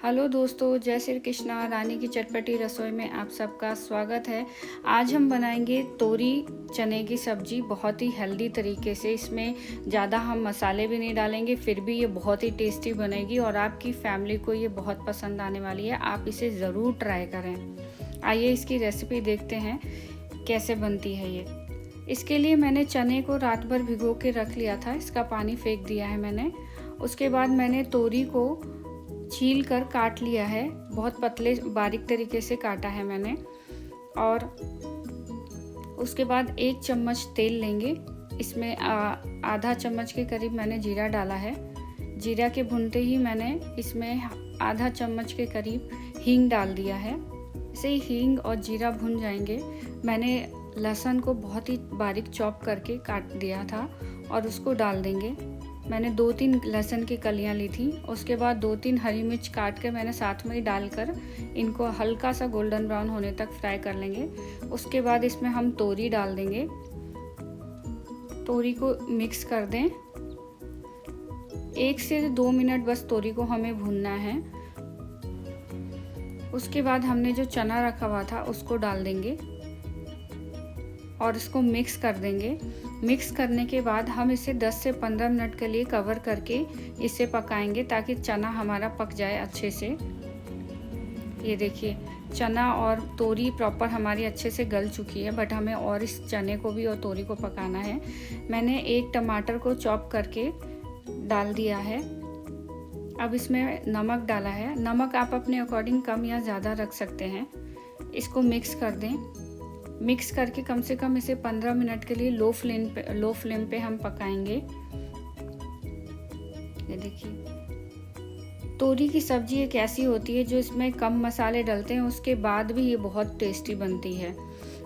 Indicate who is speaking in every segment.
Speaker 1: Hello दोस्तों, जय श्री कृष्णा। रानी की चटपटी रसोई में आप सबका स्वागत है। आज हम बनाएंगे तोरी चने की सब्जी बहुत ही हेल्दी तरीके से। इसमें ज़्यादा हम मसाले भी नहीं डालेंगे, फिर भी ये बहुत ही टेस्टी बनेगी और आपकी फैमिली को ये बहुत पसंद आने वाली है। आप इसे ज़रूर ट्राई करें। आइए इसकी रेसिपी देखते हैं कैसे बनती है ये। इसके लिए मैंने चने को रात भर भिगो के रख लिया था, इसका पानी फेंक दिया है मैंने। उसके बाद मैंने तोरी को छील कर काट लिया है, बहुत पतले बारीक तरीके से काटा है मैंने। और उसके बाद 1 चम्मच तेल लेंगे। इसमें आधा चम्मच के करीब मैंने जीरा डाला है। जीरा के भुनते ही मैंने इसमें आधा चम्मच के करीब हींग डाल दिया है। इसे ही हींग और जीरा भुन जाएंगे। मैंने लहसुन को बहुत ही बारीक चॉप करके काट दिया था और उसको डाल देंगे। मैंने 2-3 लहसुन की कलियां ली थी। उसके बाद 2-3 हरी मिर्च काट के मैंने साथ में ही डालकर इनको हल्का सा गोल्डन ब्राउन होने तक फ्राई कर लेंगे। उसके बाद इसमें हम तोरी डाल देंगे। तोरी को मिक्स कर दें। 1 से 2 मिनट बस तोरी को हमें भूनना है। उसके बाद हमने जो चना रखा हुआ था उसको डाल देंगे और इसको मिक्स कर देंगे। मिक्स करने के बाद हम इसे 10 से 15 मिनट के लिए कवर करके इसे पकाएंगे ताकि चना हमारा पक जाए अच्छे से। ये देखिए, चना और तोरी प्रॉपर हमारी अच्छे से गल चुकी है, बट हमें और इस चने को भी और तोरी को पकाना है। मैंने 1 टमाटर को चॉप करके डाल दिया है। अब इसमें नमक डाला है। नमक आप अपने अकॉर्डिंग कम या ज़्यादा रख सकते हैं। इसको मिक्स कर दें। मिक्स करके कम से कम इसे 15 मिनट के लिए लो फ्लेम पे हम पकाएंगे। ये देखिए, तोरी की सब्जी एक ऐसी होती है जो इसमें कम मसाले डलते हैं, उसके बाद भी ये बहुत टेस्टी बनती है।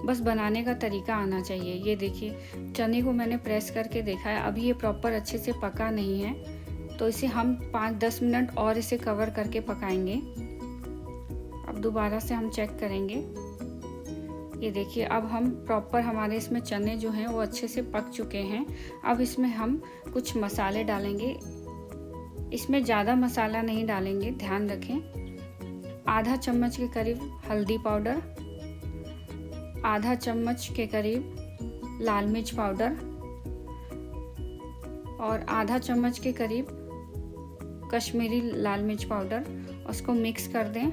Speaker 1: बस बनाने का तरीका आना चाहिए। ये देखिए, चने को मैंने प्रेस करके देखा है, अभी ये प्रॉपर अच्छे से पका नहीं है, तो इसे हम 5-10 मिनट और इसे कवर करके पकाएंगे। अब दोबारा से हम चेक करेंगे। ये देखिए, अब हम प्रॉपर हमारे इसमें चने जो हैं वो अच्छे से पक चुके हैं। अब इसमें हम कुछ मसाले डालेंगे। इसमें ज़्यादा मसाला नहीं डालेंगे, ध्यान रखें। आधा चम्मच के करीब हल्दी पाउडर, आधा चम्मच के करीब लाल मिर्च पाउडर और आधा चम्मच के करीब कश्मीरी लाल मिर्च पाउडर। उसको मिक्स कर दें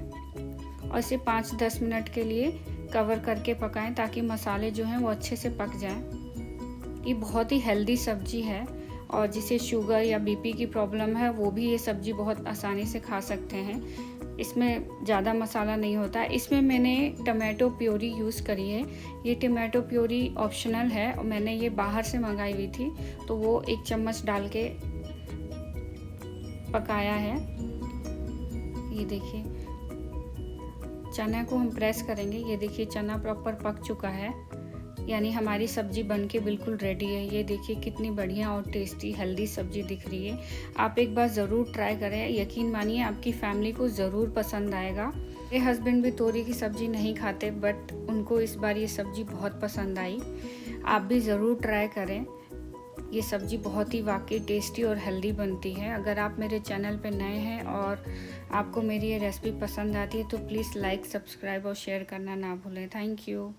Speaker 1: और इसे 5-10 मिनट के लिए कवर करके पकाएं ताकि मसाले जो हैं वो अच्छे से पक जाएं। ये बहुत ही हेल्दी सब्जी है और जिसे शुगर या बीपी की प्रॉब्लम है वो भी ये सब्जी बहुत आसानी से खा सकते हैं। इसमें ज़्यादा मसाला नहीं होता है। इसमें मैंने टमाटो प्योरी यूज़ करी है। ये टमाटो प्योरी ऑप्शनल है और मैंने ये बाहर से मंगाई हुई थी, तो वो 1 चम्मच डाल के पकाया है। ये देखिए, चना को हम प्रेस करेंगे। ये देखिए, चना प्रॉपर पक चुका है, यानी हमारी सब्जी बनके बिल्कुल रेडी है। ये देखिए कितनी बढ़िया और टेस्टी हेल्दी सब्जी दिख रही है। आप एक बार ज़रूर ट्राई करें, यकीन मानिए आपकी फैमिली को ज़रूर पसंद आएगा। मेरे हस्बैंड भी तोरी की सब्ज़ी नहीं खाते, बट उनको इस बार ये सब्ज़ी बहुत पसंद आई। आप भी ज़रूर ट्राई करें। ये सब्ज़ी बहुत ही वाकई टेस्टी और हेल्दी बनती है। अगर आप मेरे चैनल पे नए हैं और आपको मेरी ये रेसिपी पसंद आती है तो प्लीज़ लाइक, सब्सक्राइब और शेयर करना ना भूलें। Thank you.